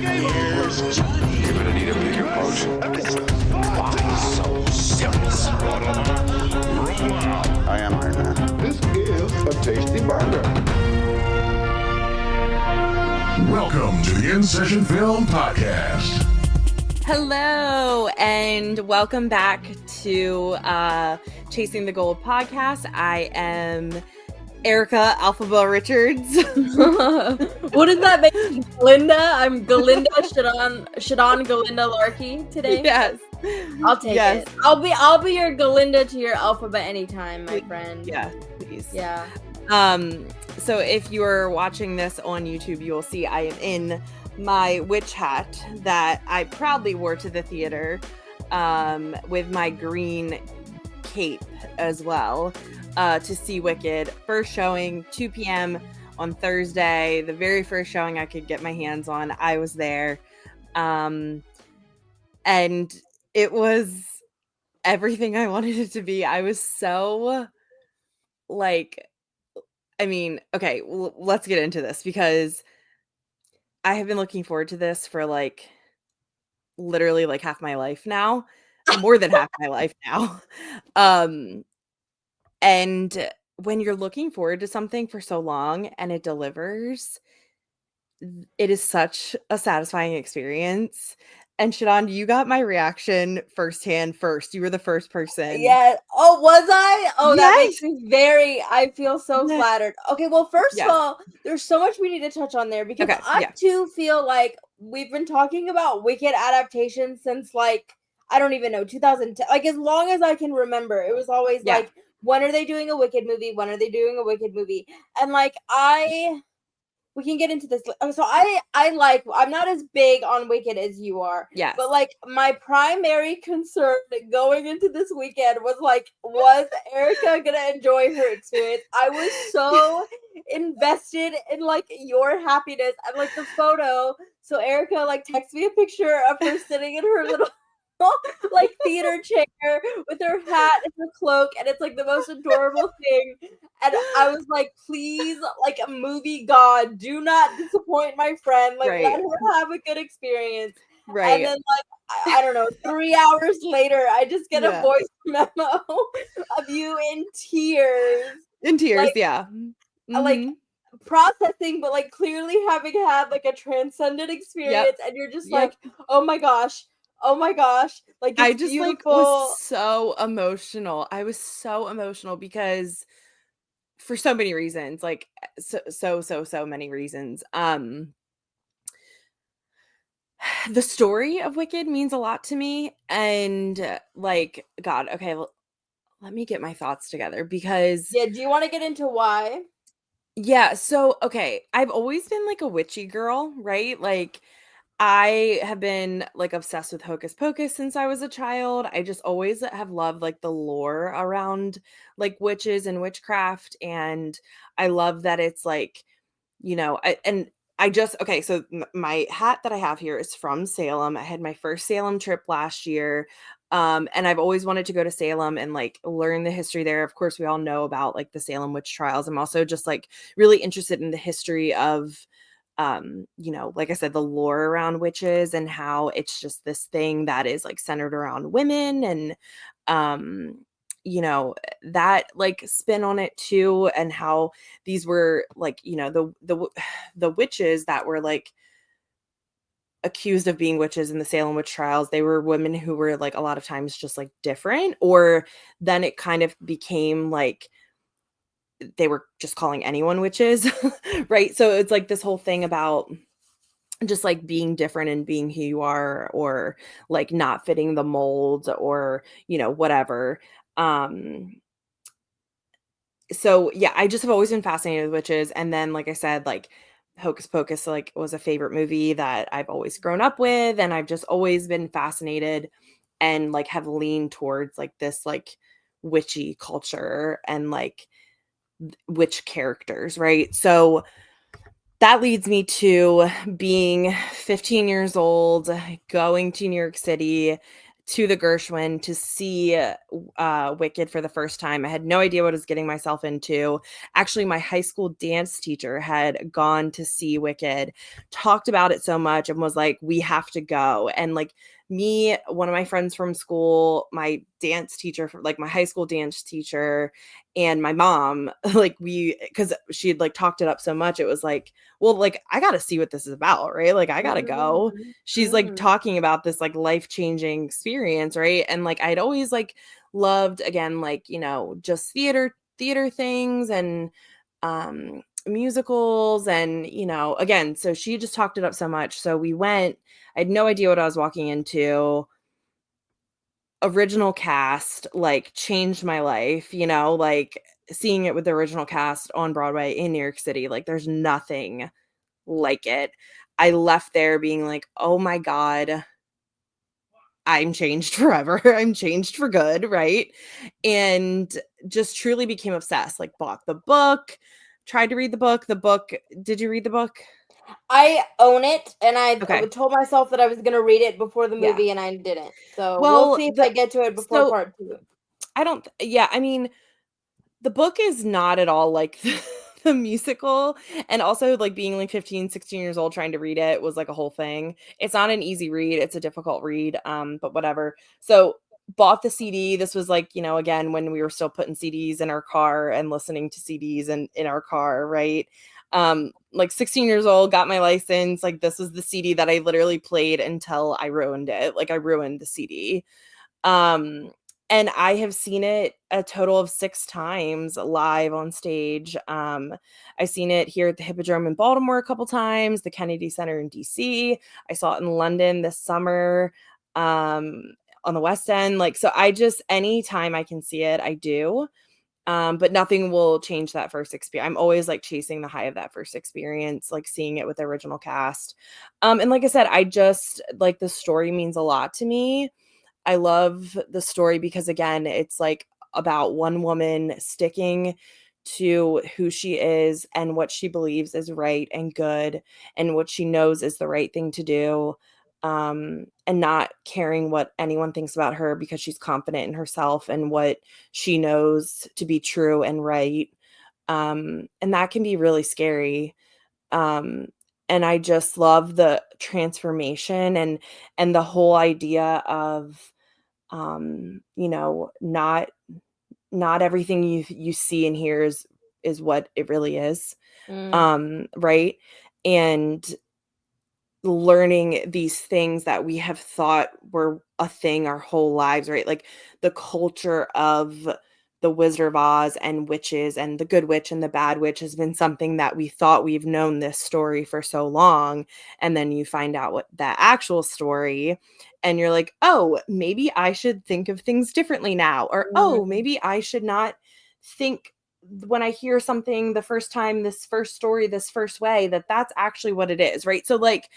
game over. Johnny, You're gonna need a big approach. Why so serious? Roll out. I am Iron Man. This is a tasty burger. Welcome to the In Session Film Podcast. Hello, and welcome back to Chasing the Gold podcast. I am Erica Alphaba Richards. What does that make me? Galinda? I'm Galinda Shadan Galinda Larkey today. Yes. I'll take it. I'll be your Galinda to your alphabet anytime, my friend. Yeah, please. Yeah. So if you are watching this on YouTube, you will see I am in my witch hat that I proudly wore to the theater, with my green cape as well, to see Wicked. First showing, 2 p.m. on Thursday, the very first showing I could get my hands on. I was there. And it was everything I wanted it to be. I was so, okay, let's get into this because I have been looking forward to this for literally half my life now, more than half my life now. And when you're looking forward to something for so long and it delivers, it is such a satisfying experience. And Shadan, you got my reaction firsthand first. You were the first person. Yeah. Oh, was I? Oh, Yes. That makes me I feel so flattered. Okay, well, first of all, there's so much we need to touch on there because I too feel like we've been talking about Wicked adaptations since I don't even know, 2010. As long as I can remember, it was always when are they doing a Wicked movie? When are they doing a Wicked movie? And we can get into this. So I'm not as big on Wicked as you are. Yes. But my primary concern going into this weekend was Erica gonna enjoy her experience? I was so invested in your happiness and the photo. So Erica texts me a picture of her sitting in her little theater chair with her hat and her cloak, and it's the most adorable thing. And I was please, a movie god, do not disappoint my friend. Right. Let her have a good experience. Right. And then I don't know, 3 hours later, I just get a voice memo of you in tears. In tears, yeah. Mm-hmm. Processing, but clearly having had a transcendent experience, and you're just oh my gosh. I just beautiful. Was so emotional. I was so emotional because for so many reasons, so many reasons. The story of Wicked means a lot to me, and God, okay, let me get my thoughts together because do you want to get into why? Yeah, so okay, I've always been a witchy girl, right? I have been obsessed with Hocus Pocus since I was a child. I just always have loved the lore around witches and witchcraft, and I love that it's so my hat that I have here is from Salem. I had my first Salem trip last year. And I've always wanted to go to Salem and learn the history there. Of course, we all know about the Salem witch trials. I'm also just really interested in the history of like I said, the lore around witches and how it's just this thing that is centered around women and that spin on it too, and how these were the witches that were accused of being witches in the Salem witch trials. They were women who were a lot of times just different, or then it kind of became they were just calling anyone witches. Right. So it's this whole thing about just being different and being who you are, or not fitting the mold, or whatever. So yeah, I just have always been fascinated with witches. And then I said, Hocus Pocus was a favorite movie that I've always grown up with, and I've just always been fascinated and have leaned towards this witchy culture and witch characters, right? So that leads me to being 15 years old, going to New York City to the Gershwin to see Wicked for the first time. I had no idea what I was getting myself into. Actually, my high school dance teacher had gone to see Wicked, talked about it so much, and was like, we have to go. And like me, one of my friends from school, my dance teacher, like my high school dance teacher, and my mom, like because she had like talked it up so much, it was like, well, like I gotta see what this is about, right? Like I gotta go. She's like talking about this like life-changing experience, right? And like I'd always like loved, again, like, you know, just theater things and musicals, and, you know, again, so she just talked it up so much. So we went. I had no idea what I was walking into. Original cast like changed my life, you know, like seeing it with the original cast on Broadway in New York City, like there's nothing like it. I left there being like, oh my God, I'm changed forever. I'm changed for good, right? And just truly became obsessed. Like bought the book, tried to read the book. Did you read the book? I own it, and I Okay. told myself that I was gonna read it before the Yeah. movie, and I didn't. So we'll Well, see if I get to it before so part 2. I don't, yeah, I mean, the book is not at all like the musical, and also, like, being, like, 15, 16 years old trying to read it was, like, a whole thing. It's not an easy read, it's a difficult read, but whatever. So, bought the CD. This was, like, you know, again, when we were still putting CDs in our car and listening to CDs in our car, right? Like, 16 years old, got my license, like, this was the CD that I literally played until I ruined it, like, I ruined the CD. Um, and I have seen it a total of 6 times live on stage. I've seen it here at the Hippodrome in Baltimore a couple times, the Kennedy Center in DC. I saw it in London this summer, on the West End. Like, so I just, anytime I can see it, I do. But nothing will change that first experience. I'm always like chasing the high of that first experience, like seeing it with the original cast. And like I said, I just like the story means a lot to me. I love the story because, again, it's like about one woman sticking to who she is and what she believes is right and good and what she knows is the right thing to do, and not caring what anyone thinks about her because she's confident in herself and what she knows to be true and right. And that can be really scary. Um, and I just love the transformation and the whole idea of, you know, not everything you see and hear is what it really is. Mm. Right? And learning these things that we have thought were a thing our whole lives, right? Like the culture of the Wizard of Oz and witches and the good witch and the bad witch has been something that we thought we've known this story for so long. And then you find out what that actual story, and you're like, oh, maybe I should think of things differently now. Or, oh, Mhm. maybe I should not think when I hear something the first time, this first story, this first way, that that's actually what it is, right? So like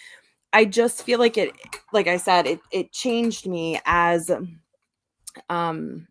I just feel like it, like I said, it changed me as um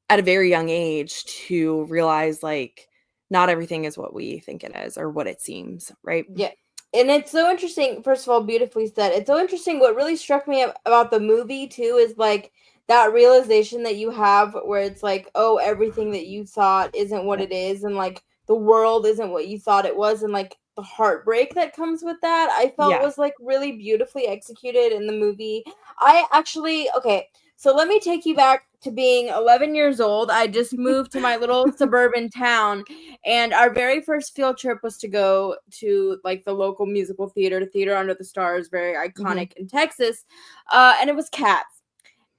at a very young age to realize like not everything is what we think it is or what it seems, right? Yeah. And it's so interesting. First of all, beautifully said. It's so interesting. What really struck me about the movie too is like that realization that you have where it's like, oh, everything that you thought isn't what Yeah. it is, and like the world isn't what you thought it was, and like the heartbreak that comes with that, I felt Yeah. was like really beautifully executed in the movie. I actually, okay, so let me take you back to being 11 years old. I just moved to my little suburban town, and our very first field trip was to go to like the local musical theater, Theater Under the Stars, very Mhm. iconic in Texas. And it was Cats.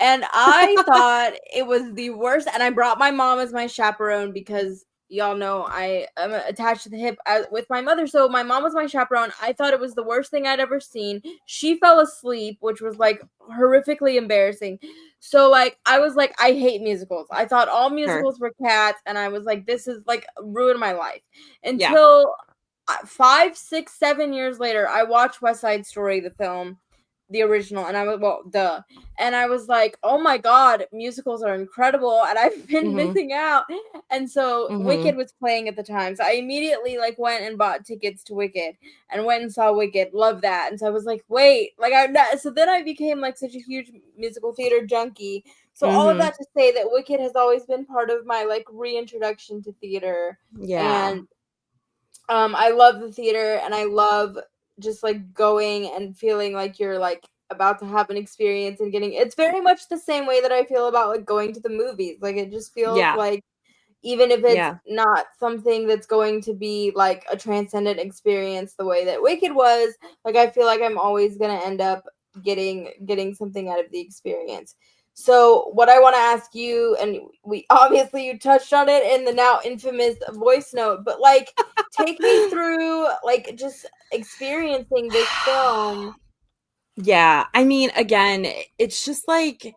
And I thought it was the worst. And I brought my mom as my chaperone because y'all know I am attached to the hip with my mother. So my mom was my chaperone. I thought it was the worst thing I'd ever seen. She fell asleep, which was like horrifically embarrassing. So like I was like, I hate musicals. I thought all Sure. musicals were Cats, and I was like, this is like ruined my life. Yeah. Until 5, 6, 7 years later, I watched West Side Story, the film, the original, and I was and I was like, oh my god, musicals are incredible, and I've been Mhm. missing out. And so Wicked Mhm. was playing at the time, so I immediately like went and bought tickets to Wicked and went and saw Wicked. Love that. And so I was like, wait, like so then I became like such a huge musical theater junkie. So all of Mhm. that to say that Wicked has always been part of my like reintroduction to theater. Yeah. And I love the theater, and I love just like going and feeling like you're like about to have an experience and getting it's very much the same way that I feel about like going to the movies. Like it just feels Yeah. like even if it's Yeah. not something that's going to be like a transcendent experience the way that Wicked was, like I feel like I'm always going to end up getting something out of the experience. So what I want to ask you, and we obviously you touched on it in the now infamous voice note, but like take me through like just experiencing this film. Yeah, I mean, again, it's just like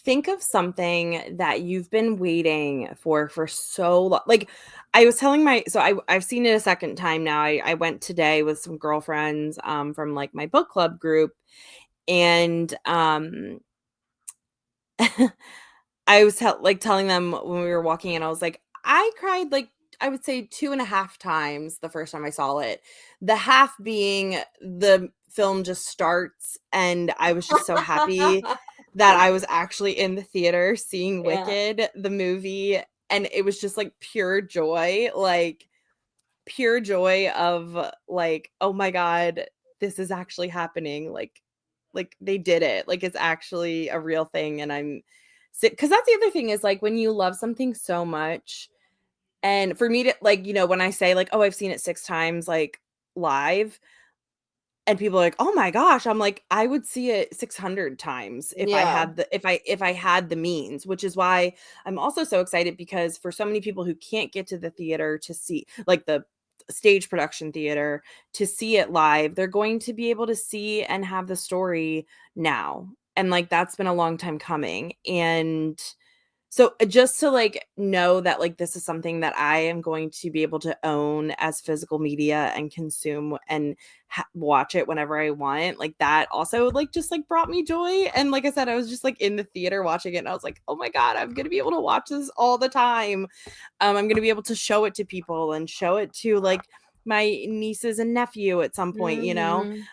think of something that you've been waiting for so long. Like I was telling I've seen it a second time now. I went today with some girlfriends from like my book club group, and I was telling them when we were walking in, I was like, I cried like I would say 2.5 times the first time I saw it. The half being the film just starts, and I was just so happy that I was actually in the theater seeing Yeah. Wicked, the movie, and it was just like pure joy of like, oh my god, this is actually happening. Like they did it. Like it's actually a real thing, and I'm because that's the other thing is like when you love something so much, and for me to like, when I say like, oh, I've seen it 6 times like live, and people are like, "Oh my gosh." I'm like, "I would see it 600 times if I Yeah. had the if I had the means," which is why I'm also so excited because for so many people who can't get to the theater to see like the stage production theater to see it live, they're going to be able to see and have the story now. And like that's been a long time coming. And so just to like know that like this is something that I am going to be able to own as physical media and consume and watch it whenever I want, like that also like just like brought me joy. And like I said, I was just like in the theater watching it, and I was like, oh my god, I'm gonna be able to watch this all the time. I'm gonna be able to show it to people and show it to like my nieces and nephew at some point. Mhm.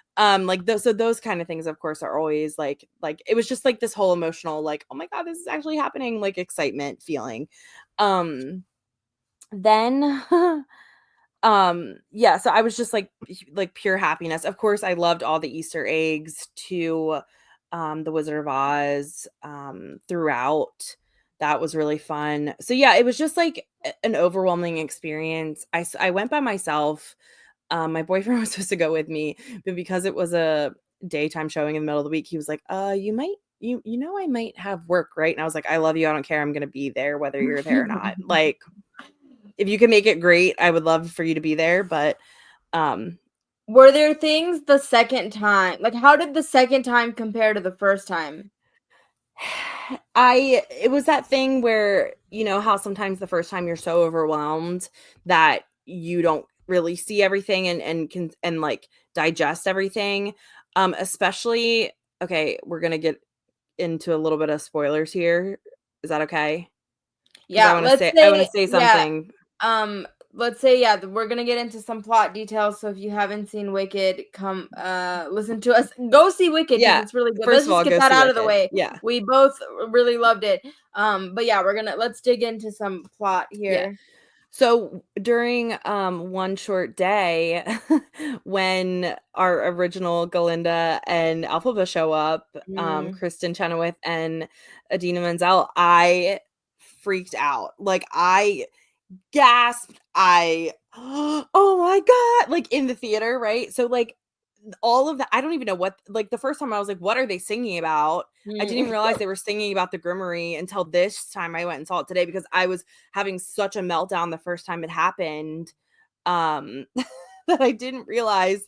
Like those kind of things of course are always like it was just like this whole emotional like, oh my god, this is actually happening, like excitement feeling. Then yeah, so I was just like pure happiness. Of course I loved all the Easter eggs to the Wizard of Oz throughout. That was really fun. So yeah, it was just like an overwhelming experience. I went by myself. My boyfriend was supposed to go with me, but because it was a daytime showing in the middle of the week, he was like, you might I might have work, right?" And I was like, "I love you. I don't care. I'm going to be there whether you're there or not." Like if you can make it great, I would love for you to be there, but um Were there things the second time? Like, how did the second time compare to the first time? it was that thing where how sometimes the first time you're so overwhelmed that you don't really see everything and can and like digest everything. Especially okay, we're going to get into a little bit of spoilers here. Is that okay? Cuz Yeah, I want to say yeah, something. um, let's say, yeah, we're gonna get into some plot details. So if you haven't seen Wicked, come listen to us. Go see Wicked because Yeah. it's really good. First Let's of just all, get go that see out of the Wicked. way. Yeah. We both really loved it. But yeah, let's dig into some plot Yeah. here. So during one short day, when our original Galinda and Alphaba show up, Mm. Kristen Chenoweth and Adina Menzel, I freaked out. Like I gasped. I oh my god, like in the theater, right? So like all of that, I don't even know what like the first time I was like, what are they singing about? I didn't even Mm. realize they were singing about the Grimmery until this time I went and saw it today because I was having such a meltdown the first time it happened. That I didn't realize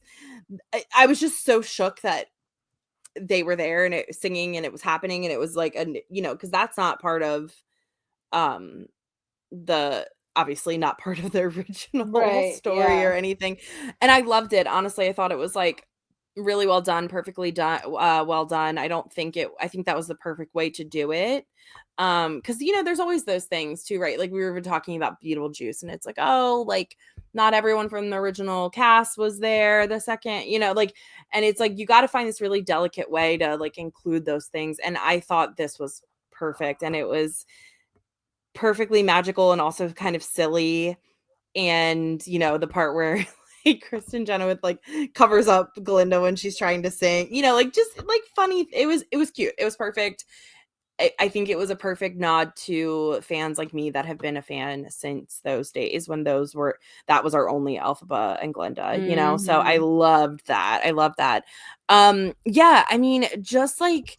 I was just so shook that they were there and it singing and it was happening and it was like because that's not part of um the obviously not part of the original Right. story Yeah. or anything. And I loved it. Honestly, I thought it was like really well done, perfectly done, well done. I think that was the perfect way to do it. Because there's always those things too, right? Like we were talking about Beetlejuice, and it's like, oh, like not everyone from the original cast was there the second, like, and it's like you got to find this really delicate way to like include those things. And I thought this was perfect, and it was perfectly magical and also kind of silly. And the part where like Kristen Chenoweth like covers up Glinda when she's trying to sing, like just like funny. It was cute. It was perfect. I think it was a perfect nod to fans like me that have been a fan since those days when that was our only Elphaba and Glinda, so I loved that. I love that. Yeah, I mean, just like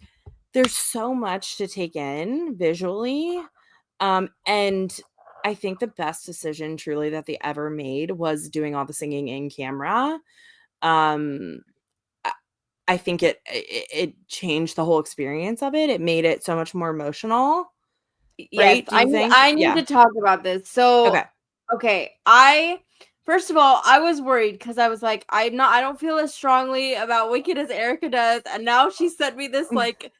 there's so much to take in visually. And I think the best decision truly that they ever made was doing all the singing in camera. Um, I think it changed the whole experience of it. It made it so much more emotional, Yes, right? Do you think? I need Yeah. to talk about this. So, Okay. okay, first of all, I was worried because I was like, I don't feel as strongly about Wicked as Erica does, and now she sent me this like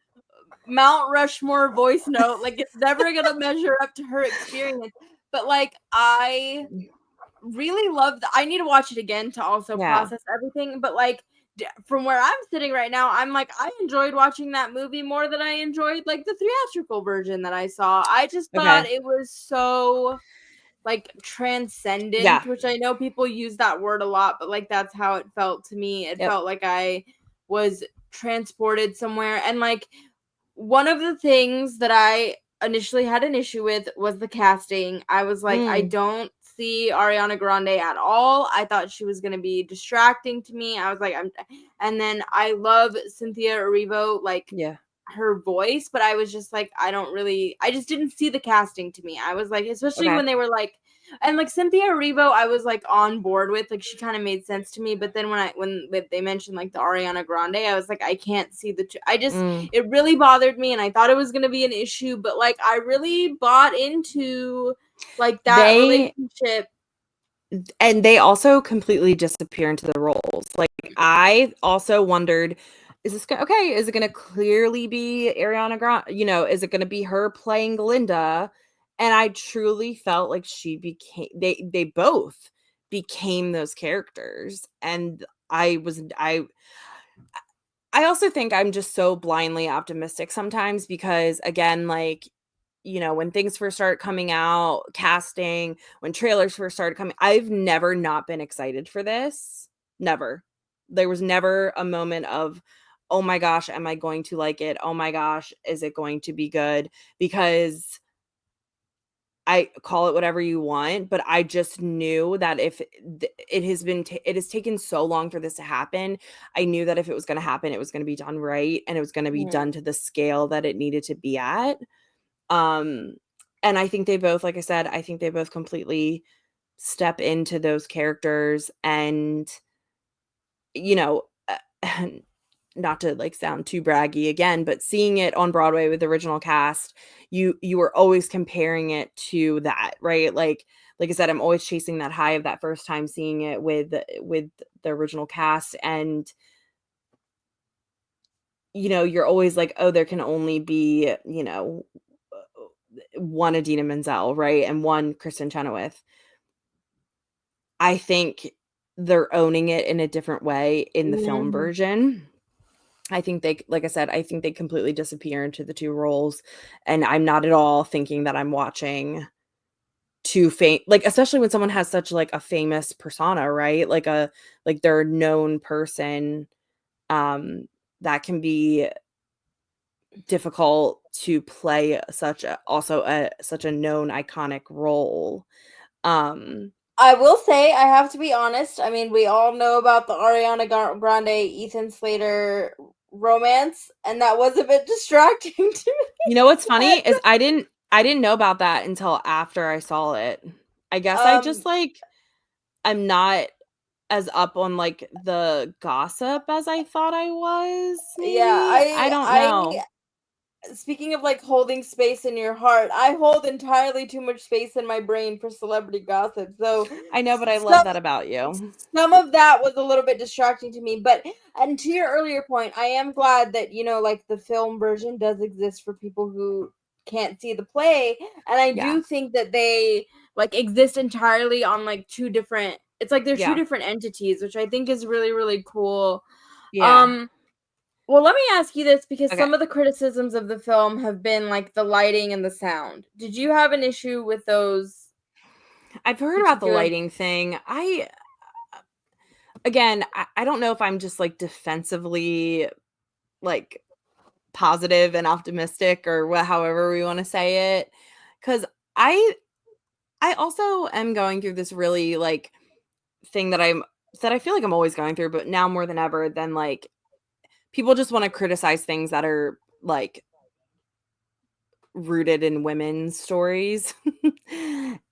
Mount Rushmore voice note. Like it's never gonna measure up to her experience. But like I really loved. I need to watch it again to also Yeah. process everything. But like from where I'm sitting right now, I'm like I enjoyed watching that movie more than I enjoyed like the theatrical version that I saw. I just thought Okay. it was so like Yeah. transcendent, which I know people use that word a lot, but like that's how it felt to me. It Yep. felt like I was transported somewhere. And like one of the things that I initially had an issue with was the casting. I was like, I Mm. don't see Ariana Grande at all. I thought she was going to be distracting to me. I was like, and then I love Cynthia Erivo, like Yeah. her voice, but I was just like, I just didn't see the casting to me. I was like, especially Okay. when they were like, and like Cynthia Erivo, I was like on board with, like she kind of made sense to me. But then when they mentioned like the Ariana Grande, I was like, I can't see the two. Mm. It really bothered me, and I thought it was gonna be an issue. But like, I really bought into like that They relationship. and they also completely disappear into the roles. Like I also wondered, is it going to clearly be Ariana Grande? Is it going to be her playing Glinda? And I truly felt like they both became those characters. And I also think I'm just so blindly optimistic sometimes because again, like when things first started coming out, casting, when trailers first started coming, I've never not been excited for this. Never. There was never a moment of, oh my gosh, am I going to like it? Oh my gosh, is it going to be good? Because I call it whatever you want, but I just knew that if it has taken so long for this to happen, I knew that if it was going to happen, it was going to be done right and it was going to be Mhm. done to the scale that it needed to be at. Um, and I think they both, like I said, I think they both completely step into those characters and, you know, not to like sound too braggy again, but seeing it on Broadway with the original cast, you were always comparing it to that, right? Like I said, I'm always chasing that high of that first time seeing it with the original cast and you're always like, oh, there can only be, one Adina Menzel, right? And one Kristen Chenoweth. I think they're owning it in a different way in the film Mhm. version. I think like I said, I think they completely disappear into the two roles. And I'm not at all thinking that I'm watching two like, especially when someone has such like a famous persona, right? Like they're a known person. Um, that can be difficult to play such a known iconic role. Um, I will say, I have to be honest. I mean, we all know about the Ariana Grande Ethan Slater romance, and that was a bit distracting to you know what's me. funny is I didn't know about that until after I saw it. I guess I just Um, like I'm not as up on like the gossip as I thought I was, yeah, maybe. I don't know. speaking of like holding space in your heart, I hold entirely too much space in my brain for celebrity gossip. So I know, but I love some that about you. some of that was a little bit distracting to me. But and to your earlier point, I am glad that like the film version does exist for people who can't see the play. And I Yeah. do think that they like exist entirely on like two different it's like they're two Yeah. different entities, which I think is really, really cool. Yeah. Um well, let me ask you this because Okay. some of the criticisms of the film have been like the lighting and the sound. Did you have an issue with those I've heard about the particular? lighting thing. I don't know if I'm just like defensively like positive and optimistic or however we want to say it, cuz I I also am going through this really like thing that I feel like I'm always going through, but now more than ever, then like people just want to criticize things that are like rooted in women's stories.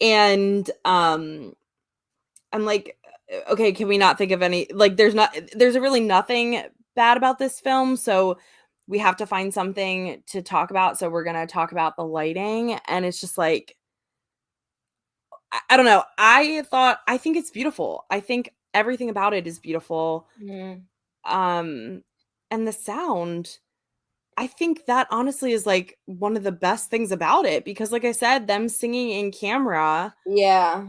And I'm like, okay, can we not think of any like there's really nothing bad about this film, so we have to find something to talk about. So we're gonna talk about the lighting. And it's just like I don't know. I think it's beautiful. I think everything about it is beautiful. Mm, Um and the sound, I think that honestly is like one of the best things about it because like I said, them singing in camera yeah.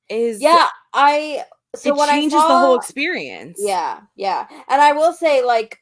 is Yeah, I so it when I changes the whole saw experience. yeah, yeah. And I will say like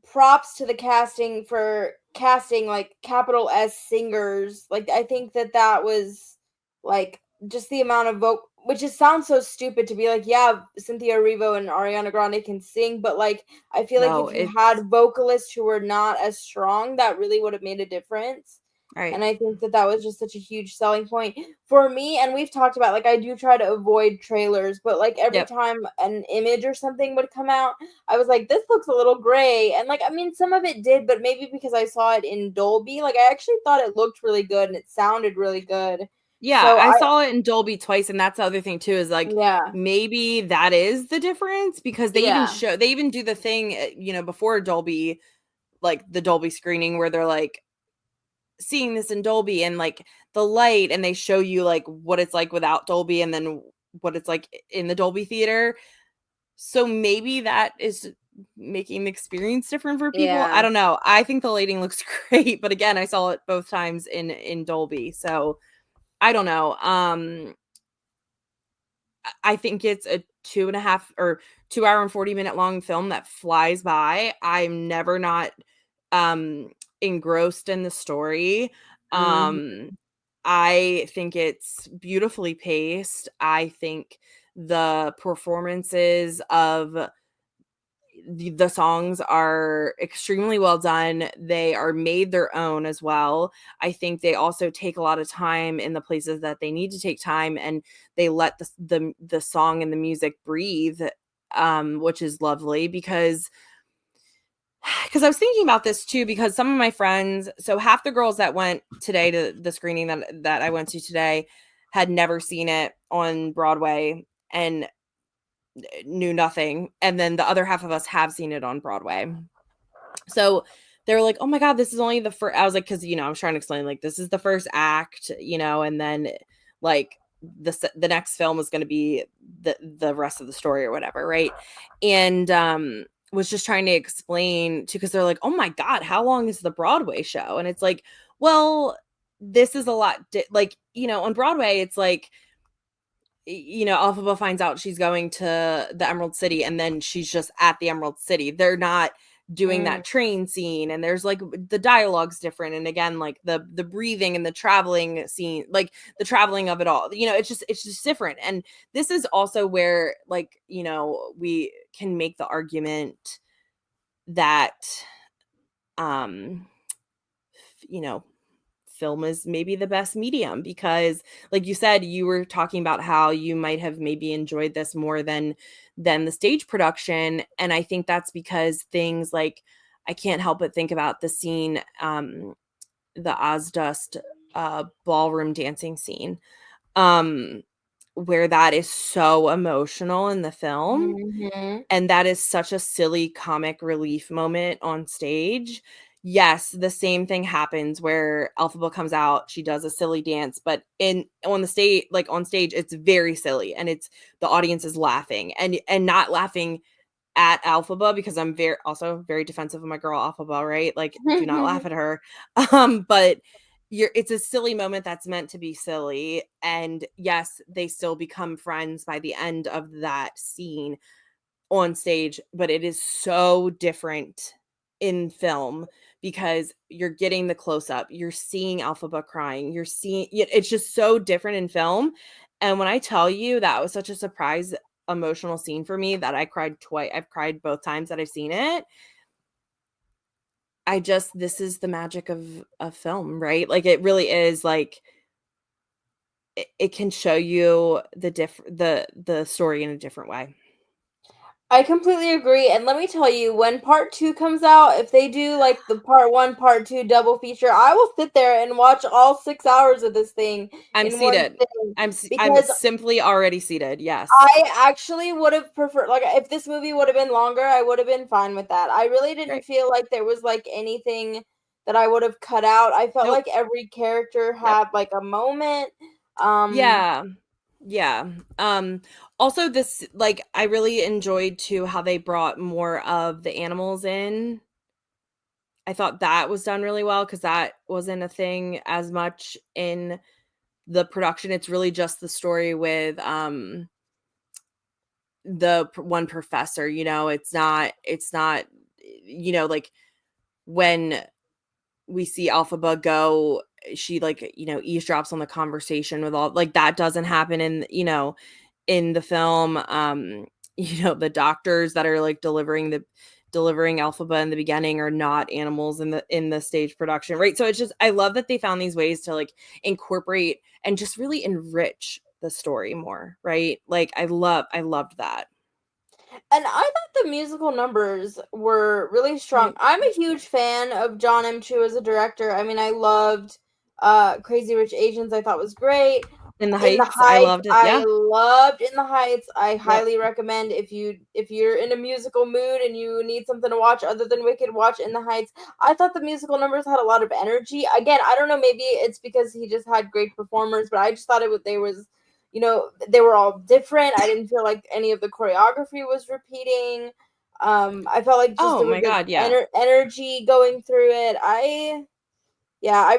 props to the casting for casting like capital S singers. Like I think that that was like just the amount of vote which just sounds so stupid to be like, yeah, Cynthia Erivo and Ariana Grande can sing, but like I feel like No, if you it's had vocalists who were not as strong, that really would have made a difference. right. And I think that that was just such a huge selling point for me. And we've talked about like I do try to avoid trailers, but like every Yep. time an image or something would come out, I was like, this looks a little gray. And like, I mean, some of it did, but maybe because I saw it in Dolby, like I actually thought it looked really good and it sounded really good. Yeah, So I I, saw it in Dolby twice, and that's the other thing too is like yeah, maybe that is the difference because yeah, they even do the thing before Dolby, like the Dolby screening where they're like seeing this in Dolby and like the light, and they show you like what it's like without Dolby and then what it's like in the Dolby theater. So maybe that is making the experience different for people. I yeah. don't know. I think the lighting looks great, but again, I saw it both times in Dolby. So I don't know. I think it's a 2.5 or 2 hour and 40-minute long film that flies by. I'm never not um engrossed in the story. Mhm. Um I think it's beautifully paced. I think the performances of the songs are extremely well done. They are made their own as well. I think they also take a lot of time in the places that they need to take time, and they let the song and the music breathe, which is lovely because I was thinking about this too because some of my friends, so half the girls that went today to the screening that I went to today had never seen it on Broadway and knew nothing, and then the other half of us have seen it on Broadway. So they were like, "Oh my god, this is only the first." I was like, "Cause I was trying to explain like this is the first act, and then like the next film is going to be the rest of the story or whatever, right?" And was just trying to explain to because they're like, "Oh my god, how long is the Broadway show?" And it's like, well, this is a lot. Like on Broadway, it's like Alphaba finds out she's going to the Emerald City and then she's just at the Emerald City. They're not doing Mm, that train scene and there's like the dialogue's different and again like the breathing and the traveling scene, like the traveling of it all. It's just different. And this is also where like, we can make the argument that um you know film is maybe the best medium because like you said you were talking about how you might have maybe enjoyed this more than the stage production, and I think that's because things like I can't help but think about the scene, the Ozdust ballroom dancing scene, um where that is so emotional in the film mhm. and that is such a silly comic relief moment on stage. yes, the same thing happens where Elphaba comes out, she does a silly dance, but on stage, it's very silly, and it's the audience is laughing and not laughing at Elphaba, because I'm very defensive of my girl Elphaba, right? Like, do not laugh at her. But it's a silly moment that's meant to be silly, and yes, they still become friends by the end of that scene on stage, but it is so different in film because you're getting the close up, you're seeing Elphaba crying, it's just so different in film. And when I tell you that was such a surprise emotional scene for me that I cried twice, I've cried both times that I've seen it. This is the magic of film, right? Like, it really is, like, it can show you the story in a different way. I completely agree. And let me tell you, when part 2 comes out, if they do like the part 1, part 2 double feature, I will sit there and watch all 6 hours of this thing I'm in one seated. sitting I'm because simply already seated. Yes. I actually would have preferred, like, if this movie would have been longer, I would have been fine with that. I really didn't Right. feel like there was like anything that I would have cut out. I felt Nope. like every character Yep. had like a moment. Um Yeah. Yeah. Also, this, like, I really enjoyed too how they brought more of the animals in. I thought that was done really well because that wasn't a thing as much in the production. It's really just the story with one professor, it's not like, when we see Alphaba go, she, like, eavesdrops on the conversation with all, like, that doesn't happen in the film. The doctors that are, like, delivering Alphaba in the beginning are not animals in the stage production, right? So it's just, I love that they found these ways to, like, incorporate and just really enrich the story more, right? Like, I loved that. And I thought the musical numbers were really strong. Right. I'm a huge fan of John M. Chu as a director. I mean, I loved Crazy Rich Asians. I thought was great. In the In the Heights, I Heights, loved it. I Yeah. loved In the Heights. I Yep. highly recommend if you're in a musical mood and you need something to watch other than Wicked, watch In the Heights. I thought the musical numbers had a lot of energy. Again, I don't know, maybe it's because he just had great performers, but I just thought they were all different. I didn't feel like any of the choreography was repeating. I felt like just Oh there was my good god, yeah. energy going through it. I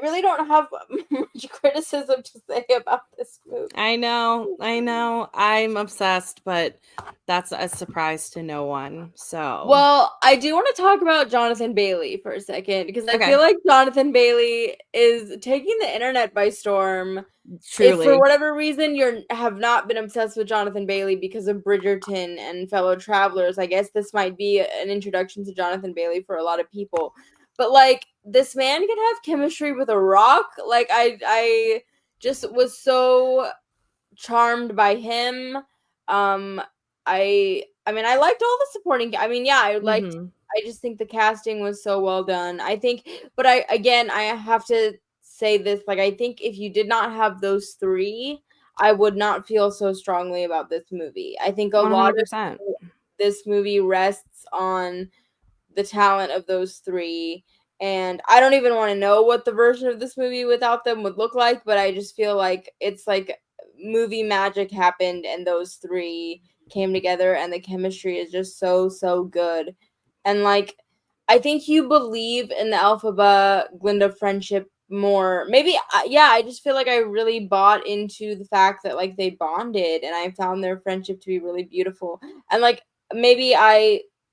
really don't have much criticism to say about this movie. I know. I'm obsessed, but that's a surprise to no one. So, Well, I do want to talk about Jonathan Bailey for a second because I feel okay, like Jonathan Bailey is taking the internet by storm. If for truly. whatever reason you have not been obsessed with Jonathan Bailey because of Bridgerton and Fellow Travelers, I guess this might be an introduction to Jonathan Bailey for a lot of people. But like, this man can have chemistry with a rock. Like, I just was so charmed by him. Um, I mean, I liked all the supporting. I mean, yeah, Mhm. I just think the casting was so well done. I think, but I have to say this. Like, I think if you did not have those three, I would not feel so strongly about this movie. I think a lot of 100%. this movie rests on the talent of those three. And I don't even want to know what the version of this movie without them would look like, but I just feel like it's like movie magic happened and those three came together and the chemistry is just so, so good. And like, I think you believe in the Alphaba Glinda friendship more. Maybe, yeah, I just feel like I really bought into the fact that like they bonded and I found their friendship to be really beautiful. And like, maybe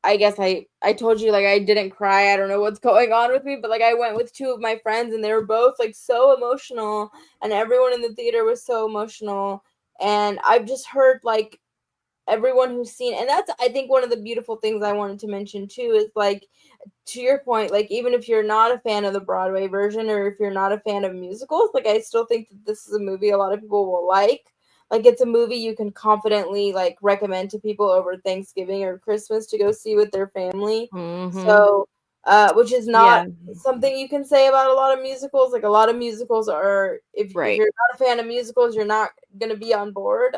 I guess I told you like I didn't cry. I don't know what's going on with me, but like I went with two of my friends and they were both like so emotional and everyone in the theater was so emotional and I've just heard like everyone who's seen and that's I think one of the beautiful things I wanted to mention too is like to your point like even if you're not a fan of the Broadway version or if you're not a fan of musicals like I still think that this is a movie a lot of people will like it's a movie you can confidently like recommend to people over Thanksgiving or Christmas to go see with their family. Mhm. So which is not Yeah. something you can say about a lot of musicals. Like a lot of musicals are, if Right. you're not a fan of musicals, you're not gonna be on board.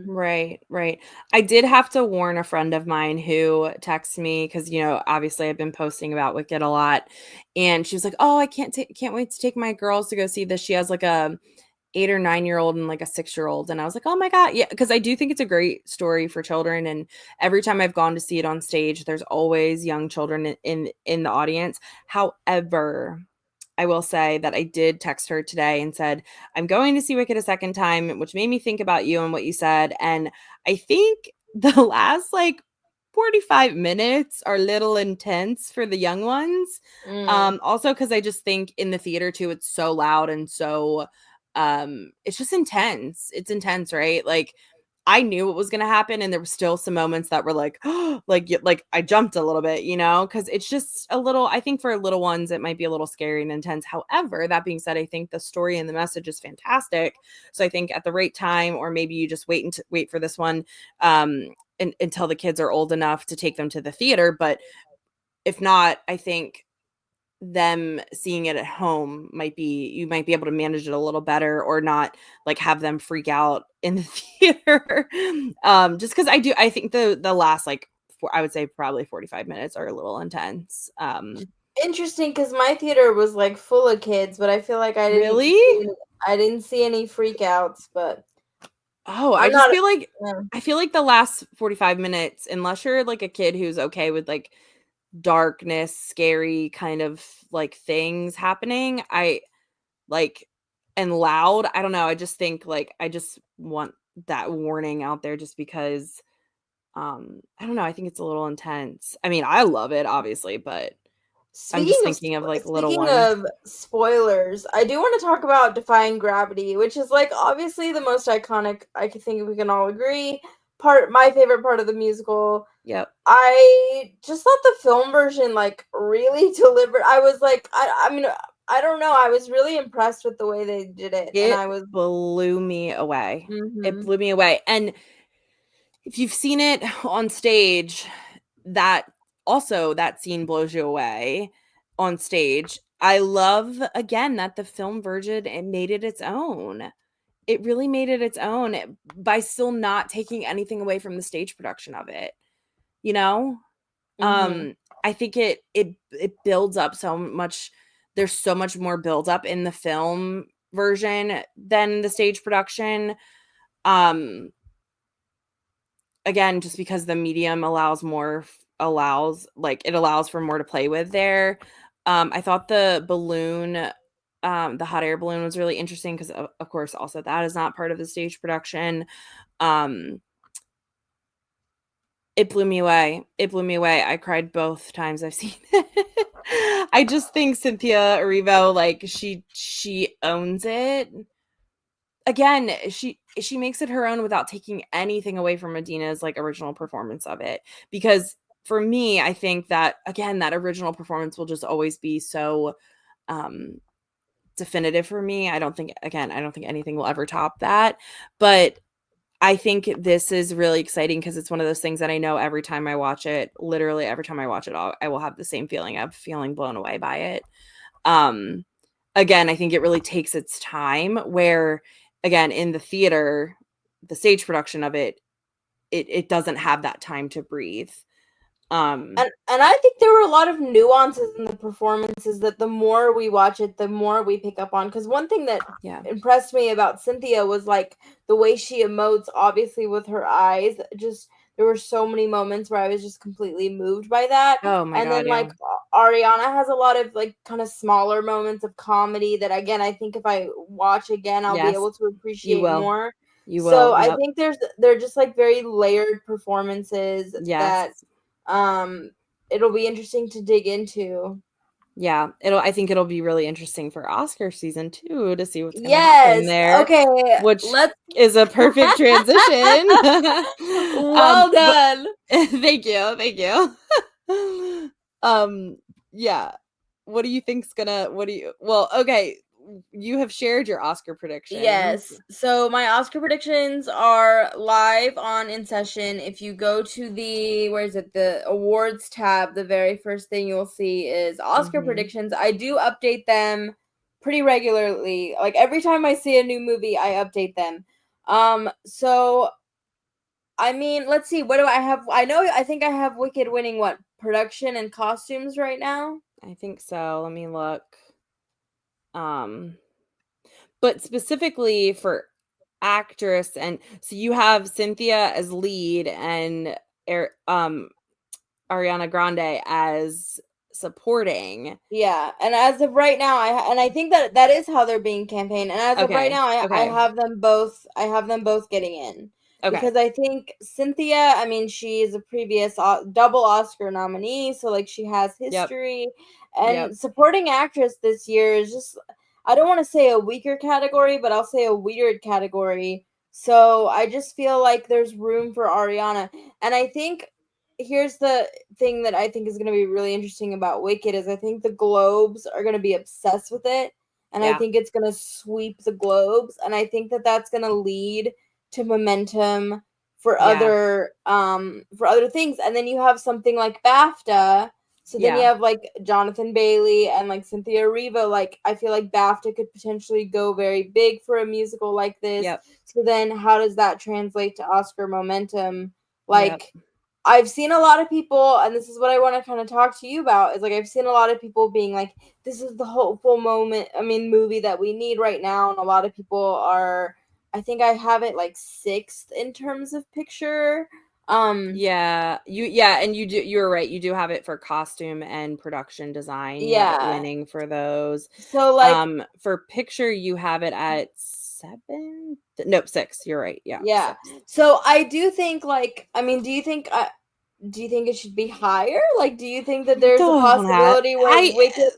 Right, right. I did have to warn a friend of mine who texted me because, obviously I've been posting about Wicked a lot, and she was like, "Oh, I can't wait to take my girls to go see this." She has like a 8 or 9 year old and like a 6 year old, and I was like, "Oh my God, yeah," because I do think it's a great story for children, and every time I've gone to see it on stage, there's always young children in the audience. However, I will say that I did text her today and said, I'm going to see Wicked a second time, which made me think about you and what you said. And I think the last 45 minutes are a little intense for the young ones. Mm. Also, because I just think in the theater too, it's so loud and so it's just intense. It's intense, right? Like I knew what was going to happen, and there were still some moments that were like, like I jumped a little bit, because it's just a little. I think for little ones, it might be a little scary and intense. However, that being said, I think the story and the message is fantastic. So I think at the right time, or maybe you just wait for this one, until the kids are old enough to take them to the theater. But if not, I think them seeing it at home you might be able to manage it a little better, or not have them freak out in the theater. Just because I think the last I would say probably 45 minutes are a little intense. Interesting, because my theater was like full of kids, but I feel like Really? I didn't see any freakouts. But Oh, I'm not. Yeah. I feel like the last 45 minutes, unless you're like a kid who's okay with darkness, scary kind of things happening, I like and loud. I don't know. I just think I just want that warning out there just because I don't know. I think it's a little intense. I mean, I love it obviously, but I'm just thinking of little Speaking ones. of spoilers, I do want to talk about Defying Gravity, which is obviously the most iconic. I could think we can all agree. My favorite part of the musical. Yep. I just thought the film version really delivered. I was I mean, I don't know. I was really impressed with the way they did it, and It I was. blew me away. It Mhm. blew me away. And if you've seen it on stage, that that scene blows you away on stage. I love again that the film version it made it its own. It really made it its own by still not taking anything away from the stage production of it. You know? Mhm. I think it builds up so much. There's so much more build up in the film version than the stage production. Um Again, just because the medium allows for more to play with there. I thought the balloon, the hot air balloon was really interesting because of course also that is not part of the stage production. Um, it blew me away. It blew me away. I cried both times I've seen it. I just think Cynthia Erivo, she owns it. Again, she makes it her own without taking anything away from Medina's original performance of it. Because for me, I think that again, that original performance will just always be so um definitive for me. I don't think anything will ever top that. But I think this is really exciting because it's one of those things that I know every time I watch it, literally every time I watch it, I will have the same feeling of feeling blown away by it. Um, Again, I think it really takes its time where, again, in the theater, the stage production of it doesn't have that time to breathe. And I think there were a lot of nuances in the performances that the more we watch it, the more we pick up on. Because one thing that Yeah. impressed me about Cynthia was the way she emotes, obviously with her eyes. Just there were so many moments where I was just completely moved by that. Oh my And god, then yeah. Ariana has a lot of kind of smaller moments of comedy that again I think if I watch again I'll be Yes, able to you appreciate will. more. You So will. I Yep. think they're just very layered performances that Yes. um it'll be interesting to dig into. Yeah. I think it'll be really interesting for Oscar season 2 to see what's gonna happen Yes. there, Okay. which Let's. is a perfect transition. Well But done. thank you. Thank you. Um, yeah. What do you think's gonna what do you well, okay. you have shared your Oscar predictions. Yes. So my Oscar predictions are live on In Session. If you go to the awards tab, the very first thing you'll see is Oscar predictions. I do update them pretty regularly. Like every time I see a new movie, I update them. So I mean, let's see. What do I have? I think I have Wicked winning what? Production and costumes right now? I think so. Let me look. But specifically for actress, and so you have Cynthia as lead and Ariana Grande as supporting. Yeah, and as of right now, I think that is how they're being campaigned. And as of right Okay. now, I Okay. have them both. I have them both getting in Okay. because I think Cynthia. I mean, she is a previous double Oscar nominee, so like she has history. And supporting actress this year is just, I don't want to say a weaker category, but I'll say a weird category. So I just feel like there's room for Ariana, and I think here's the thing that I think is going to be really interesting about Wicked is I think the Globes are going to be obsessed with it, and I Yeah. think it's going to sweep the Globes, and I think that that's going to lead to momentum for Yeah. other things. And then you have something like BAFTA, so then you Yeah. have like Jonathan Bailey and like Cynthia Erivo. Like I feel like BAFTA could potentially go very big for a musical like this. Yep. So then how does that translate to Oscar momentum? Yep. Like I've seen a lot of people, and this is what I want to kind of talk to you about, is like I've seen a lot of people being like, this is the hopeful movie that we need right now. And a lot of people are, I think I have it like sixth in terms of picture. And you're right. You do have it for costume and production design. You have it winning for those. So like for picture, you have it at 7. Nope, 6. You're right. Yeah. 6. So I do think like, I mean, do you think it should be higher? Like, do you think that there's a possibility where Wicked?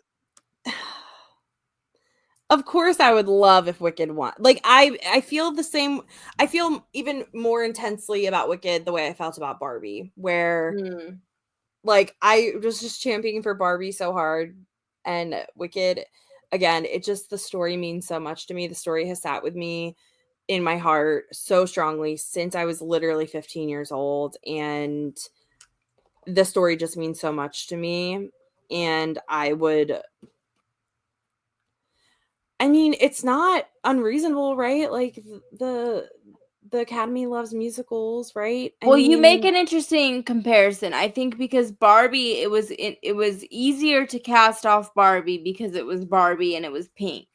Of course, I would love if Wicked won. Like I feel the same. I feel even more intensely about Wicked the way I felt about Barbie, where like I was just championing for Barbie so hard, and Wicked, again, the story means so much to me. The story has sat with me in my heart so strongly since I was literally 15 years old, and the story just means so much to me. And I mean, it's not unreasonable, right? Like the Academy loves musicals, right? Well, you make an interesting comparison. I think because Barbie, it was easier to cast off Barbie because it was Barbie and it was pink.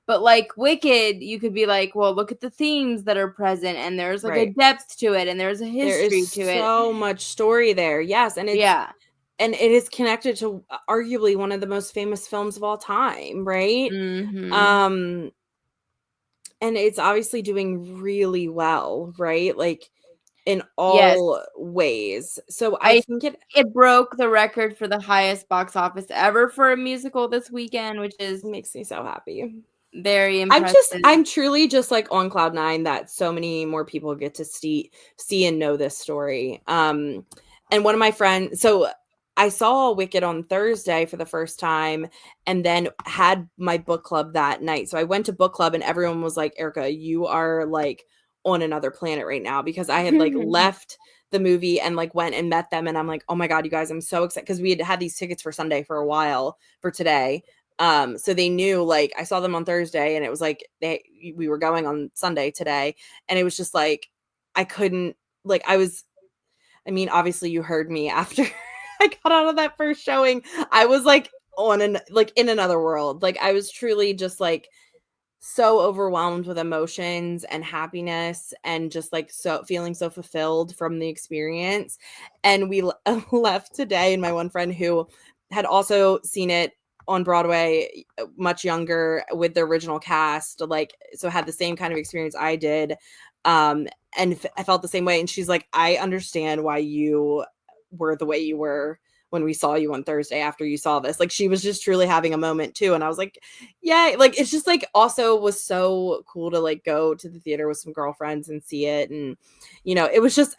But like Wicked, you could be like, well, look at the themes that are present, and there's like a depth to it, and there's a history to it. So much story there, yes, and and it is connected to arguably one of the most famous films of all time, right? And it's obviously doing really well, right? Like in all ways. So I think it broke the record for the highest box office ever for a musical this weekend, which makes me so happy. Very impressive. I'm truly just like on cloud 9 that so many more people get to see and know this story. And one of my friends, so I saw Wicked on Thursday for the first time, and then had my book club that night. So I went to book club, and everyone was like, Erica, you are like on another planet right now, because I had like left the movie and like went and met them, and I'm like, oh my god, you guys, I'm so excited, because we had these tickets for Sunday for a while for today. So they knew, like, I saw them on Thursday, and it was like we were going on Sunday today, and it was just like I couldn't, like, I mean, obviously you heard me after I got out of that first showing. I was like in another world. Like I was truly just like so overwhelmed with emotions and happiness, and just like so feeling so fulfilled from the experience. And we left today, and my one friend who had also seen it on Broadway much younger with the original cast, like, so had the same kind of experience I did, and I felt the same way. And she's like, I understand why you were the way you were when we saw you on Thursday after you saw this. Like, she was just truly having a moment too. And I was like, yeah, like, it's just like also was so cool to like go to the theater with some girlfriends and see it. And, you know, it was just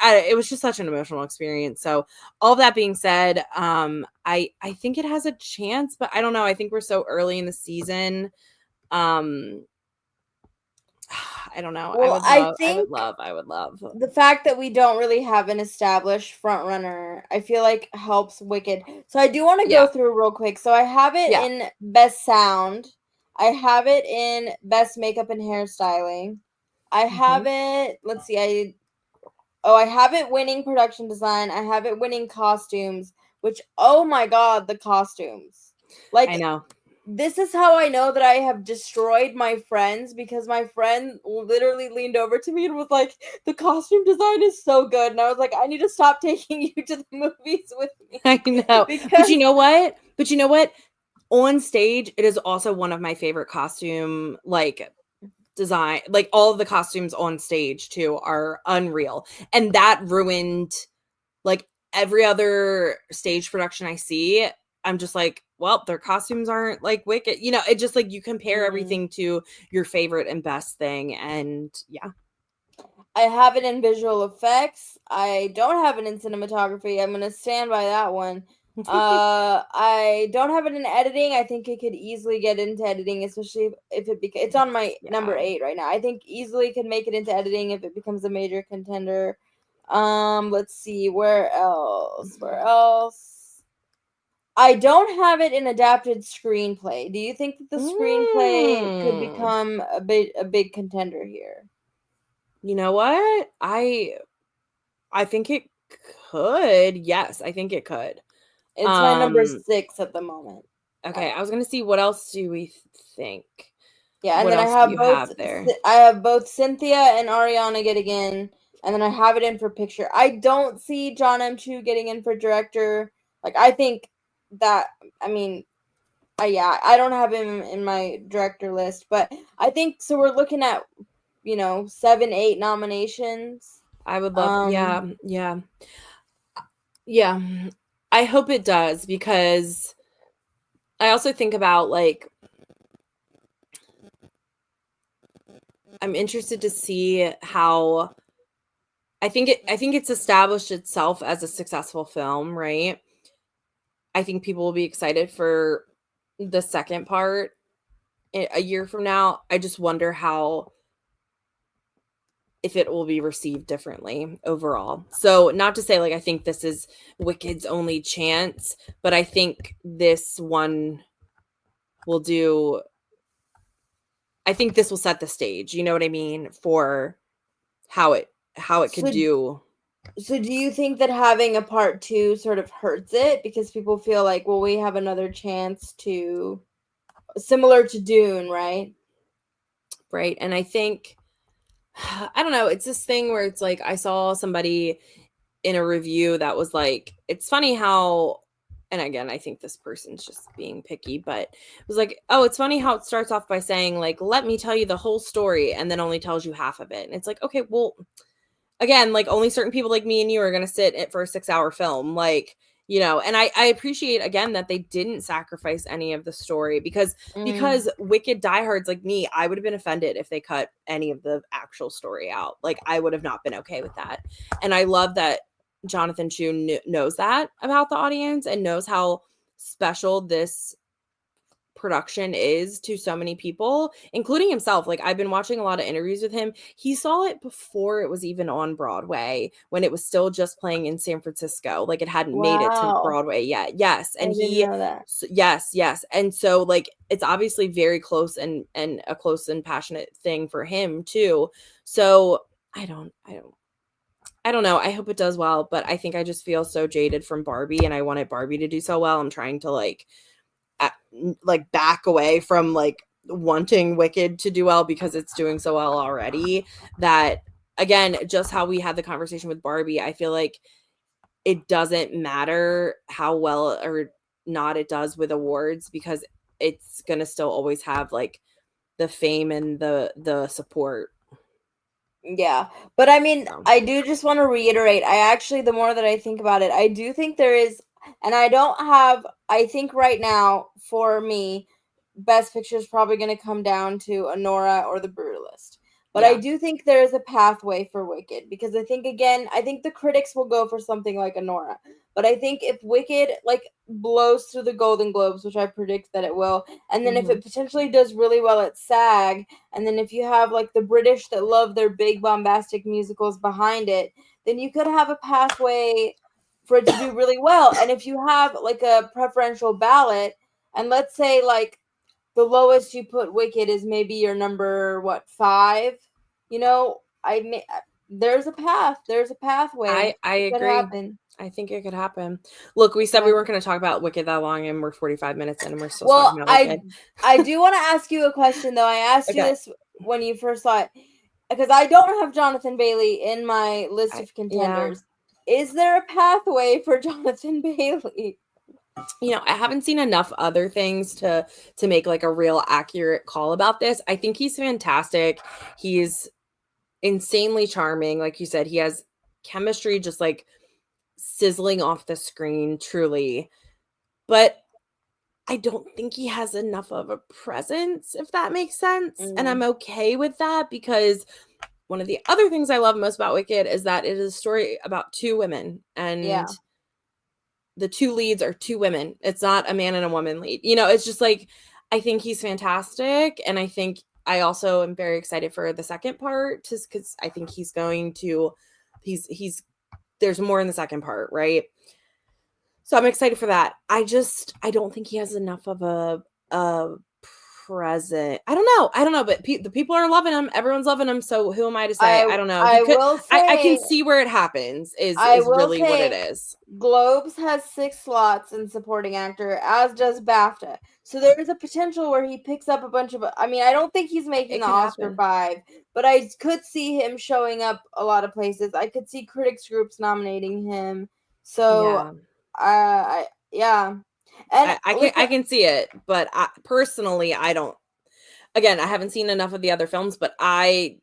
such an emotional experience. So all that being said, I think it has a chance, but I don't know. I think we're so early in the season. I don't know. Well, I I would think love. the fact that we don't really have an established front runner, I feel like helps Wicked. So I do want to go Yeah. through real quick. So I have it Yeah. in best sound. I have it in best makeup and hairstyling. I have Mhm. it, let's see, I have it winning production design. I have it winning costumes, which oh my god, the costumes. I Like know. this is how I know that I have destroyed my friends because my friend literally leaned over to me and was like, "The costume design is so good." And I was like, "I need to stop taking you to the movies with me." I know. But you Because know what? But you know what? On stage, it is also one of my favorite costume like design. Like all of the costumes on stage too are unreal. And that ruined like every other stage production I see. I'm just like, well, their costumes aren't like Wicked. You know, it just like you compare mm, everything to your favorite and best thing. And yeah. I have it in visual effects. I don't have it in cinematography. I'm gonna stand by that one. I don't have it in editing. I think it could easily get into editing, especially if it's on my number Yeah. 8 right now. I think easily could make it into editing if it becomes a major contender. Let's see where else. Where else? I don't have it in adapted screenplay. Do you think that the screenplay could Mm. become a big contender here? You know what? I think it could. Yes, I think it could. It's my number Um 6 at the moment. okay, I I was going to see what else do we think? Yeah, and What then else do you have there? I have both Cynthia and Ariana getting in, and then I have it in for picture. I don't see John M. Chu getting in for director. Like I think that I mean, yeah, I don't have him in my director list, but I think so. We're looking at 7, 8 nominations. I would love Um, yeah, yeah. Yeah. I hope it does because I also think about like I'm interested to see how I think it's established itself as a successful film, right? I think people will be excited for the second part a year from now. I just wonder how if it will be received differently overall. So, not to say like I think this is Wicked's only chance, but I think this one will do I think this will set the stage, you know what I mean, for how it could so do. so do you think that having a part 2 sort of hurts it because people feel like, well, we have another chance to similar to Dune, right? Right? And I think I don't know, it's this thing where it's like I saw somebody in a review that was like, it's funny how and again, I think this person's just being picky, but it was like, oh, it's funny how it starts off by saying, like, let me tell you the whole story, and then only tells you half of it. And it's like, okay, well, again, like only certain people like me and you are going to sit it for a 6 hour film. Like, you know, and I appreciate again that they didn't sacrifice any of the story Mm, because wicked diehards like me, I would have been offended if they cut any of the actual story out. Like I would have not been okay with that. And I love that Jonathan Chu knows that about the audience and knows how special this production is to so many people, including himself. Like I've been watching a lot of interviews with him. He saw it before it was even on Broadway, when it was still just playing in San Francisco. Like it hadn't made it to wow. Broadway yet. Yes, I and didn't know that. yes, yes. And so like it's obviously very close and a close and passionate thing for him too. So I don't know. I hope it does well, but I think I just feel so jaded from Barbie and I wanted Barbie to do so well. I'm trying to like back away from like wanting Wicked to do well because it's doing so well already. That again, just how we had the conversation with Barbie, I feel like it doesn't matter how well or not it does with awards because it's gonna still always have like the fame and the support. Yeah. But I mean, So I do just want to reiterate. I actually, the more that I think about it, I do think there is, and I don't have, I think right now for me, Best Picture is probably going to come down to Honora or The Brutalist. But I do think there is a pathway for Wicked because I think the critics will go for something like Anora. But I think if Wicked like blows through the Golden Globes, which I predict that it will, and then if it potentially does really well at SAG, and then if you have like the British that love their big bombastic musicals behind it, then you could have a pathway for it to do really well. And if you have like a preferential ballot, and let's say like the lowest you put Wicked is maybe your number 5, there's a path, there's a pathway. I It could agree. happen. I think it could happen. Look, we said we weren't going to talk about Wicked that long, and we're 45 minutes in, and we're still talking about Wicked. I do want to ask you a question, though. I asked you this when you first saw it, because I don't have Jonathan Bailey in my list of contenders. Is there a pathway for Jonathan Bailey? I haven't seen enough other things to make like a real accurate call about this. I think he's fantastic. He's insanely charming. Like you said, he has chemistry just like sizzling off the screen, truly. But I don't think he has enough of a presence, if that makes sense. And I'm okay with that because one of the other things I love most about Wicked is that it is a story about two women, and the two leads are two women. It's not a man and a woman lead. It's just like, I think he's fantastic. And I think I also am very excited for the second part, just because I think he's going to, there's more in the second part, right? So I'm excited for that. I don't think he has enough of a present. I don't know, but the people are loving him. Everyone's loving him. So who am I to say? I don't know. I can see where it happens is really what it is. Globes has 6 slots in supporting actor, as does BAFTA. So there is a potential where he picks up a bunch of, I don't think he's making the Oscar 5, but I could see him showing up a lot of places. I could see critics groups nominating him. So and I can see it, but personally, I don't. Again, I haven't seen enough of the other films, but I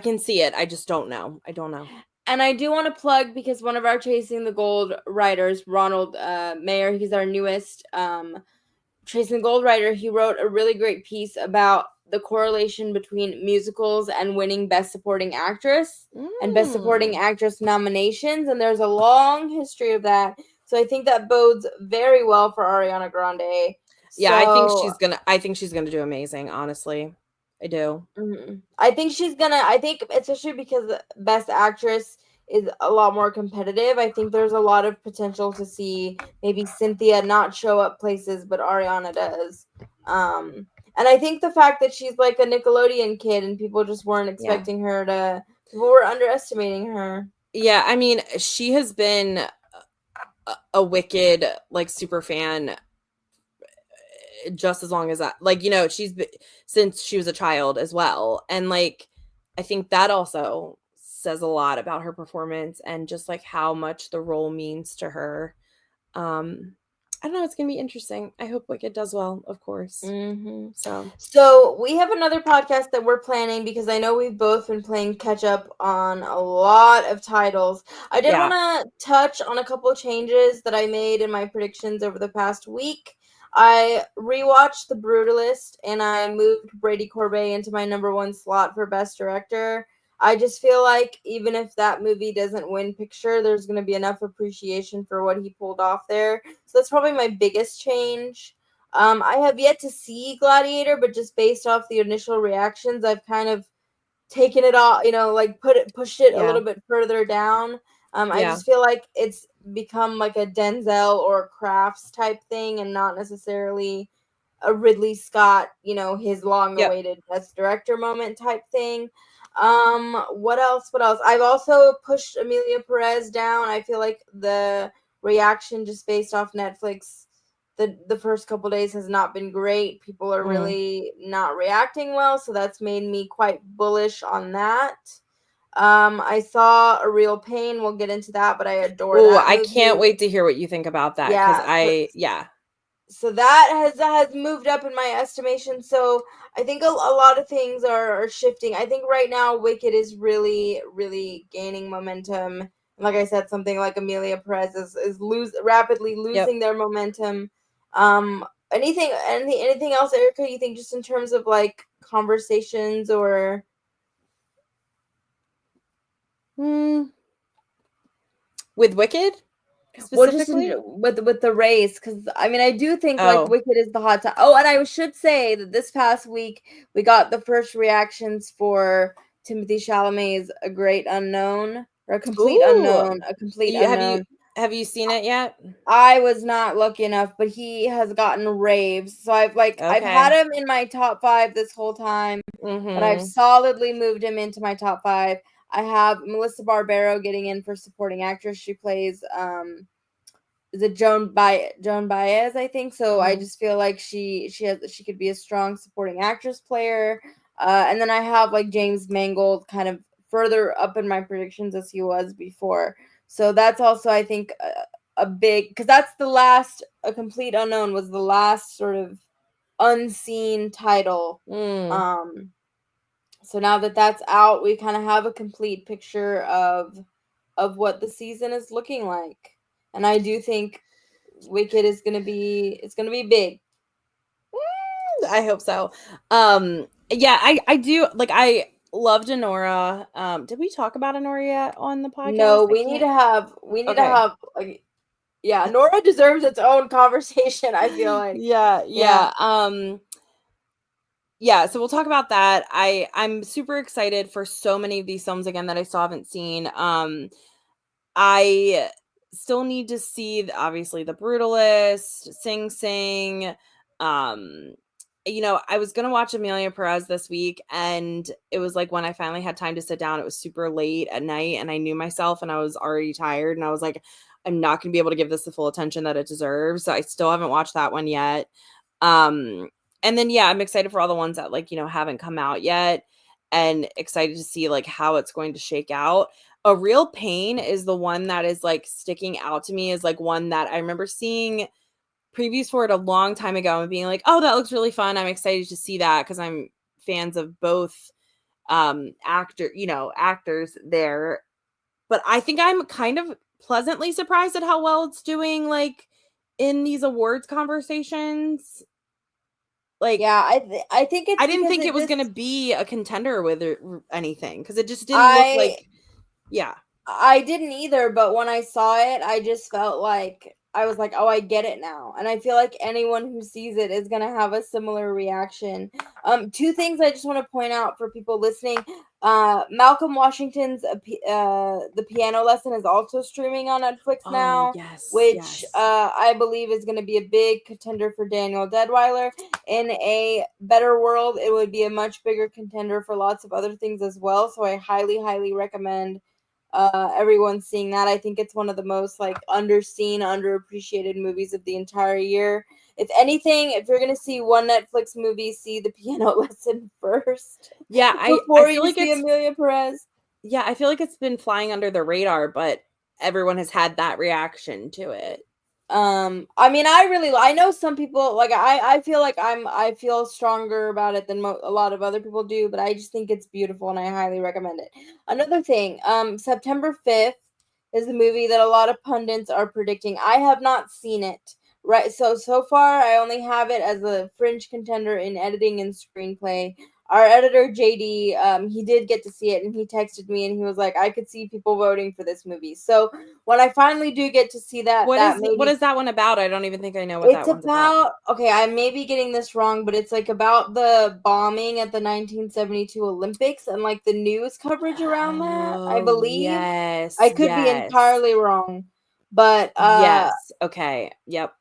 can see it. I just don't know. I don't know. And I do want to plug, because one of our Chasing the Gold writers, Ronald Mayer, he's our newest Chasing the Gold writer. He wrote a really great piece about the correlation between musicals and winning Best Supporting Actress and Best Supporting Actress nominations. And there's a long history of that. So I think that bodes very well for Ariana Grande. Yeah, I think she's gonna do amazing, honestly. I do. I think especially because Best Actress is a lot more competitive, I think there's a lot of potential to see maybe Cynthia not show up places, but Ariana does. And I think the fact that she's like a Nickelodeon kid and people just weren't expecting her to, people were underestimating her. Yeah, she has been a Wicked like super fan just as long as that, like, she's been since she was a child as well. And like, I think that also says a lot about her performance and just like how much the role means to her. I don't know. It's going to be interesting. I hope Wicked does well, of course. So we have another podcast that we're planning because I know we've both been playing catch up on a lot of titles. I did want to touch on a couple of changes that I made in my predictions over the past week. I rewatched The Brutalist and I moved Brady Corbet into my number 1 slot for Best Director. I just feel like even if that movie doesn't win picture, there's going to be enough appreciation for what he pulled off there. So that's probably my biggest change. I have yet to see Gladiator, but just based off the initial reactions, I've kind of taken it all, like pushed it a little bit further down. I just feel like it's become like a Denzel or Crafts type thing and not necessarily a Ridley Scott, his long-awaited Best Director moment type thing. What else? I've also pushed Emilia Perez down. I feel like the reaction just based off Netflix the first couple days has not been great. People are really not reacting well, so that's made me quite bullish on that. I saw A Real Pain. We'll get into that, but I adore that movie. I can't wait to hear what you think about that, because so that has moved up in my estimation. So I think a lot of things are shifting. I think right now Wicked is really, really gaining momentum. Like I said, something like Emilia Perez is rapidly losing their momentum. Anything else, Erica, you think just in terms of like conversations or With Wicked Well, just specifically? with the race, because I mean, I do think like Oh. Wicked is the hot top. Oh, and I should say that this past week we got the first reactions for Timothy Chalamet's A Great Unknown, or a complete Ooh. unknown, a complete Have you unknown. have you seen it yet? I was not lucky enough, but he has gotten raves. So I've had Okay. him in my top 5 this whole time, but I've Mm-hmm. solidly moved him into my top 5. I have Melissa Barbero getting in for supporting actress. She plays is it Joan Baez, I think. So I Mm-hmm. just feel like she could be a strong supporting actress player. And then I have like James Mangold kind of further up in my predictions as he was before. So that's also, I think, a big, because that's the last, A Complete Unknown was the last sort of unseen title. Mm. So now that that's out, we kind of have a complete picture of what the season is looking like. And I do think Wicked is gonna be big. I hope so. Yeah, I do like I loved Honora. Did we talk about Honora yet on the podcast? No, I we need can't. to have Okay. like, yeah, Nora deserves its own conversation, I feel like. Yeah, Yeah. yeah. Yeah, so we'll talk about that. I'm super excited for so many of these films again that I still haven't seen. I still need to see obviously The Brutalist, Sing Sing. Um, I was gonna watch Amelia Perez this week, and it was like when I finally had time to sit down, it was super late at night, and I knew myself, and I was already tired, and I was like, I'm not gonna be able to give this the full attention that it deserves. So I still haven't watched that one yet. Um, and then yeah, I'm excited for all the ones that haven't come out yet, and excited to see like how it's going to shake out. A Real Pain is the one that is like sticking out to me as like one that I remember seeing previews for it a long time ago and being like, oh, that looks really fun. I'm excited to see that because I'm fans of both actors there. But I think I'm kind of pleasantly surprised at how well it's doing like in these awards conversations. Like Yeah, I think it's I didn't because think it it was going to just be a contender with anything because it just didn't look I like yeah. I didn't either, but when I saw it, I just felt like I was like, "Oh, I get it now." And I feel like anyone who sees it is going to have a similar reaction. Two things I just want to point out for people listening. Malcolm Washington's The Piano Lesson is also streaming on Netflix Oh, now, yes, which yes. I believe is going to be a big contender for Daniel Deadweiler. In a better world, it would be a much bigger contender for lots of other things as well. So I highly, highly recommend everyone seeing that. I think it's one of the most like underseen, underappreciated movies of the entire year. If anything, if you're gonna see one Netflix movie, see The Piano Lesson first Yeah, I before feel you like see Amelia Perez. it's been flying under the radar, but everyone has had that reaction to it. I mean, I know some people like I feel like I feel stronger about it than a lot of other people do, but I just think it's beautiful and I highly recommend it. Another thing, September 5th is the movie that a lot of pundits are predicting. I have not seen it. Right, so far I only have it as a fringe contender in editing and screenplay. Our editor JD, he did get to see it, and he texted me, and he was like, "I could see people voting for this movie." So when I finally do get to see that What maybe is that one about? I don't even think I know what it's that one's about. about, okay, I may be getting this wrong, but it's like about the bombing at the 1972 Olympics and like the news coverage around that, I Oh, believe. I yes, could be yes. entirely wrong. But Yes. Okay. Yep.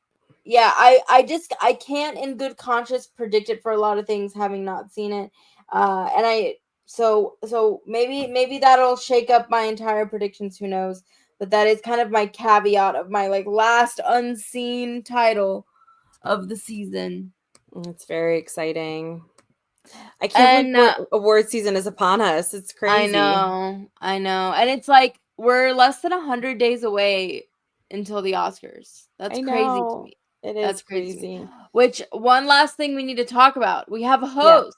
yeah, I can't in good conscience predict it for a lot of things having not seen it. And I so maybe that'll shake up my entire predictions, who knows. But that is kind of my caveat of my like last unseen title of the season. It's very exciting. I can't believe And award season is upon us. It's I crazy. know, I know. And it's like we're less than 100 days away until the Oscars. That's I crazy to know. me. It That's is crazy to me. crazy. Which one last thing we need to talk about. We have a Yeah. host.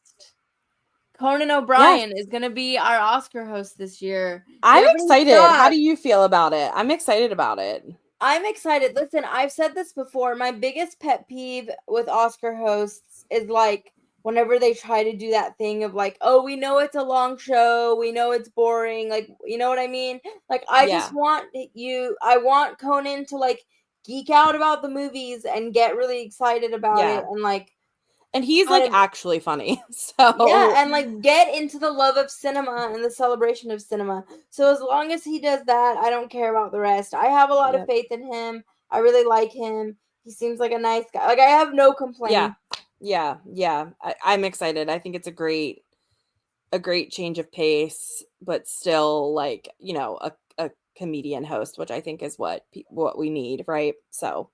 Conan Yes. O'Brien is going to be our Oscar host this year. Do you I'm have any excited. How do thoughts? you feel about it? I'm excited about it. I'm excited. Listen, I've said this before. My biggest pet peeve with Oscar hosts is like whenever they try to do that thing of like, oh, we know it's a long show, we know it's boring, like, you know what I mean? Like, I Yeah. just want I want Conan to like geek out about the movies and get really excited about it Yeah. and like And he's like kind of actually funny. yeah, So and like get into the love of cinema and the celebration of cinema. So as long as he does that, I don't care about the rest. I have a lot of yep. faith in him. I really like him. He seems like a nice guy. Like I have no Yeah. complaints. Yeah. I'm excited. I think it's a great change of pace, but still like, a comedian host, which I think is what we need, right? So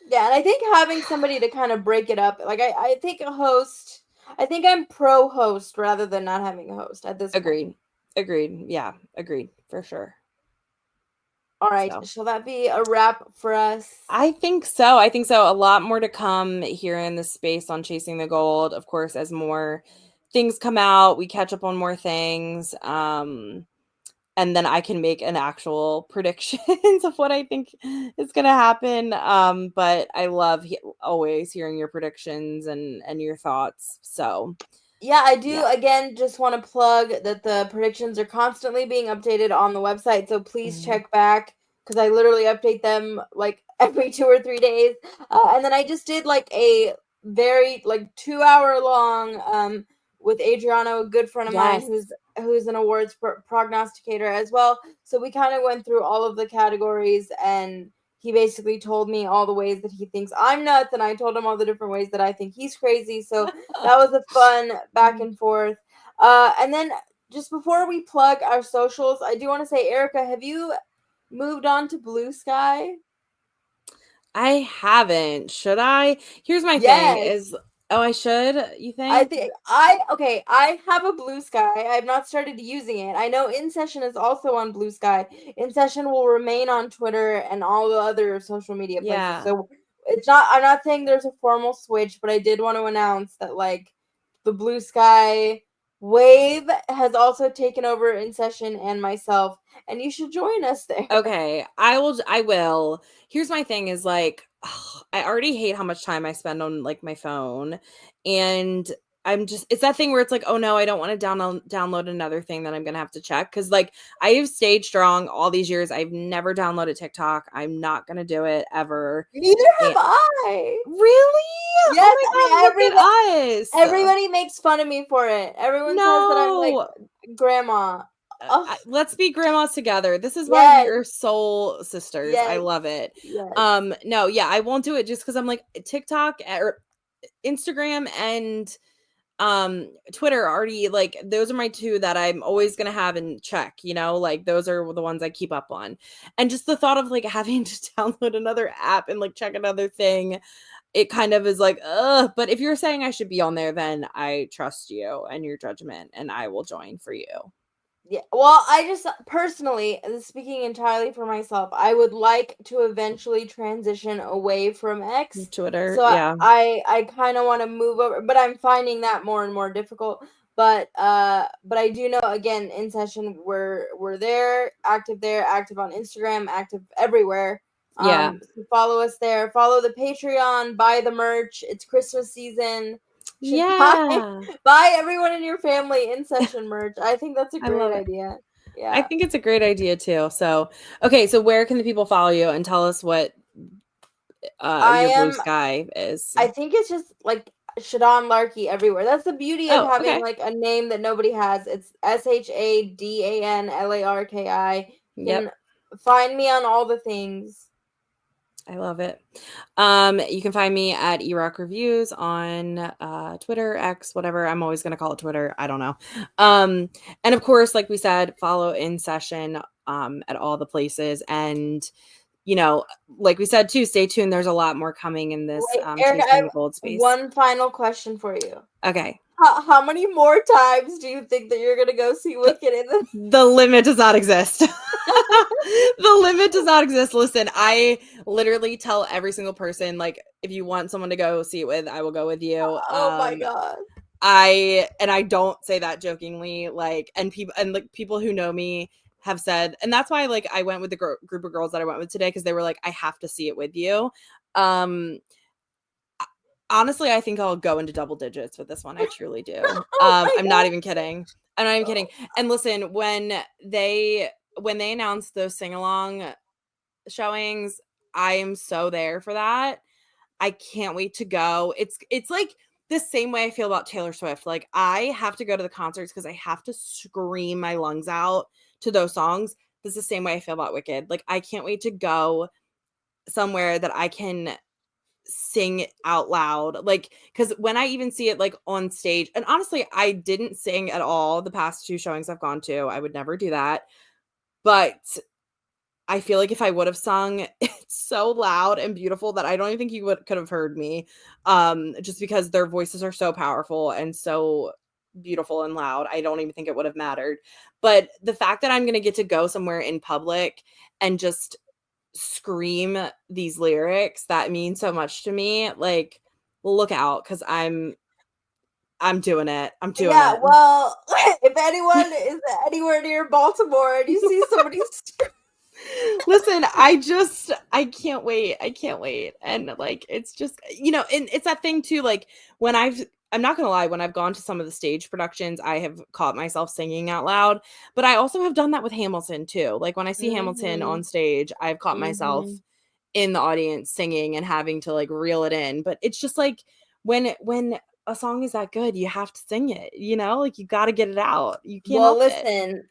Yeah, and I think having somebody to kind of break it up, like I think a host, I think I'm pro host rather than not having a host at this point. agreed. Yeah, agreed for sure. All right, So shall that be a wrap for us? I think so. I think so. A lot more to come here in the space on Chasing the Gold. Of course, as more things come out, we catch up on more things. And then I can make an actual predictions of what I think is going to happen. But I love always hearing your predictions and your thoughts. So Yeah, I do. yeah, Again, just want to plug that the predictions are constantly being updated on the website. So please Mhm. check back because I literally update them like every 2 or 3 days. And then I just did like a very like 2 hour long with Adriano, a good friend of mine Yes. who's an awards prognosticator as well. So we kind of went through all of the categories and he basically told me all the ways that he thinks I'm nuts, and I told him all the different ways that I think he's crazy. So that was a fun back and forth. And then just before we plug our socials, I do want to say, Erica, have you moved on to Blue Sky? I haven't. Should I? Here's my thing Yes. is, oh, I should, you I think? think I have a Blue Sky. I've not started using it. I know In Session is also on Blue Sky. In Session will remain on Twitter and all the other social media places. Yeah. So I'm not saying there's a formal switch, but I did want to announce that like the Blue Sky wave has also taken over In Session and myself, and you should join us there. Okay, I will. Here's my thing is like I already hate how much time I spend on like my phone, and it's that thing where it's like, oh no, I don't want to download another thing that I'm gonna have to check because like I have stayed strong all these years. I've never downloaded TikTok. I'm not gonna do it ever. Neither have And I. really? Yes, Oh my God, look at us. everybody makes fun of me for it. Everyone says that I'm like No. grandma. Oh, Let's be grandmas together. This is why we yes, are soul sisters. I yes, love it. yes. No, yeah, I won't do it just because I'm like TikTok or Instagram and Twitter already like those are my two that I'm always gonna have in check, like those are the ones I keep up on. And just the thought of like having to download another app and like check another thing, it kind of is like, but if you're saying I should be on there, then I trust you and your judgment and I will join for you. Yeah. Well, I just personally, speaking entirely for myself, I would like to eventually transition away from X. Twitter, So yeah. I kind of want to move over, but I'm finding that more and more difficult. But I do know again in session we're there, active on Instagram, active everywhere. Yeah. So follow us there. Follow the Patreon. Buy the merch. It's Christmas season. Should Yeah. buy everyone in your family In Session merch. I think that's a I great love it. idea. I Yeah. think it's a great idea too. So, okay, so where can the people follow you and tell us what I your Blue am Sky is? I think it's just like Shadan Larky everywhere. That's the beauty of Oh, having okay. like a name that nobody has. It's ShadanLarki. You Yep. can find me on all the things. I love it. You can find me at erock reviews on Twitter, X, whatever. I'm always gonna call it Twitter. I don't know. And of course, like we said, follow In Session at all the places. And like we said too, stay tuned. There's a lot more coming in this Wait, Erica, I Chasing have the Gold space. one final question for you. Okay. How many more times do you think that you're gonna go see Wicked in the The limit does not exist. The limit does not exist. Listen, I literally tell every single person, like, if you want someone to go see it with, I will go with you. Oh my god. I don't say that jokingly, like, and people who know me have said, and that's why like I went with the group of girls that I went with today because they were like, I have to see it with you. Um, Honestly, I think I'll go into double digits with this one. I truly do. my I'm not God. even kidding. I'm not even kidding. And listen, when they announced those sing-along showings, I am so there for that. I can't wait to go. It's like the same way I feel about Taylor Swift. Like I have to go to the concerts because I have to scream my lungs out to those songs. This is the same way I feel about Wicked. Like I can't wait to go somewhere that I can sing out loud. Like because when I even see it like on stage, and honestly, I didn't sing at all the past 2 showings I've gone to. I would never do that. But I feel like if I would have sung, it's so loud and beautiful that I don't even think you could have heard me. Just because their voices are so powerful and so beautiful and loud. I don't even think it would have mattered. But the fact that I'm going to get to go somewhere in public and just scream these lyrics that mean so much to me, like look out because I'm doing it. I'm doing Yeah, it. well, if anyone is anywhere near Baltimore and you see somebody Listen, I can't wait. I can't wait. And like it's just, and it's that thing too, like when I'm not gonna lie, when I've gone to some of the stage productions, I have caught myself singing out loud. But I also have done that with Hamilton too. Like when I see Hamilton Mhm. on stage, I've caught myself Mhm. in the audience singing and having to like reel it in. But it's just like when a song is that good, you have to sing it, like you gotta get it out. You can't Well, help it. listen,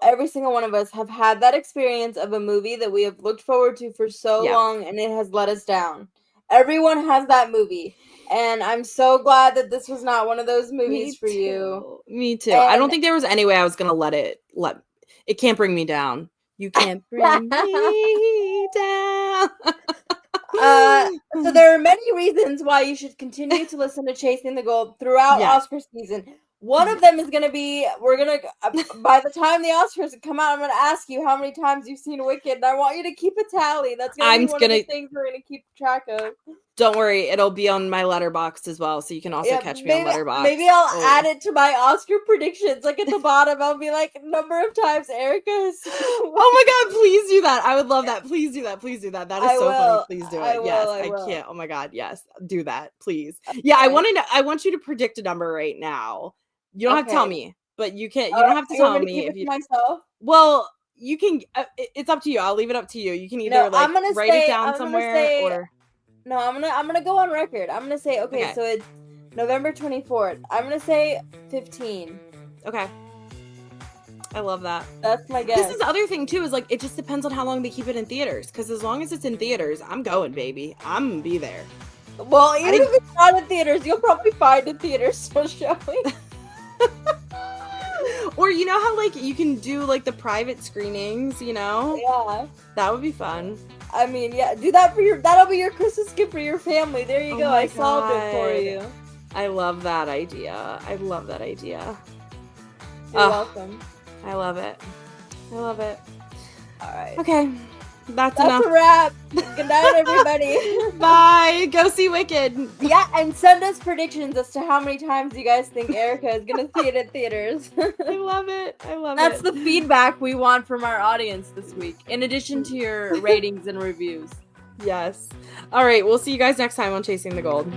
every single one of us have had that experience of a movie that we have looked forward to for so Yeah. long and it has let us down. Everyone has that movie. And I'm so glad that this was not one of those movies Me for you. too. Me too. I don't And think there was any way I was gonna let it can't bring me down. You can't bring me down. Uh, so there are many reasons why you should continue to listen to Chasing the Gold throughout Yes. Oscar season. One of them is going to be by the time the Oscars come out, I'm going to ask you how many times you've seen Wicked, and I want you to keep a tally. That's going to be I'm one of gonna the things we're going to keep track of. Don't worry, it'll be on my letterbox as well, so you can also Yeah, catch me on maybe letterbox. I'll Oh. add it to my Oscar predictions. Like at the bottom, I'll be like number of times Erica has seen Oh my god, please do that. I would love that. Please do that. Please do that. That is I so funny. will. Please do I it. Yes, will. I I will. can't. Oh my god, yes. Do that, please. Yeah, I Okay. want to know. I want you to predict a number right now. You don't have to tell Okay. me, but you don't Alright, have to you want tell me to me keep if it to you myself? Well, you can it's up to you. I'll leave it up to you. You can No, either like write it down I'm gonna somewhere say or no, I'm gonna go on record. I'm gonna say okay, okay. so it's November 24th. I'm gonna say 15. Okay. I love that. That's my This guess. is the other thing too, is like it just depends on how long they keep it in theaters. Because as long as it's in theaters, I'm going, baby. I'm gonna be there. Well, even if it's not in theaters, you'll probably find a theater still showing. Or you know how like you can do like the private screenings, Yeah. That would be fun. I mean, yeah, do that that'll be your Christmas gift for your family. There you Oh go. my I solved it for God. you. I love that idea. I love that idea. You're welcome. I love it. I love it. All right. Okay. That's That's enough. a wrap. Good night, everybody. Bye. Go see Wicked. Yeah, and send us predictions as to how many times you guys think Erica is gonna see it in theaters. I love it. I love That's it. the feedback we want from our audience this week, in addition to your ratings and reviews. Yes. All right. We'll see you guys next time on Chasing the Gold.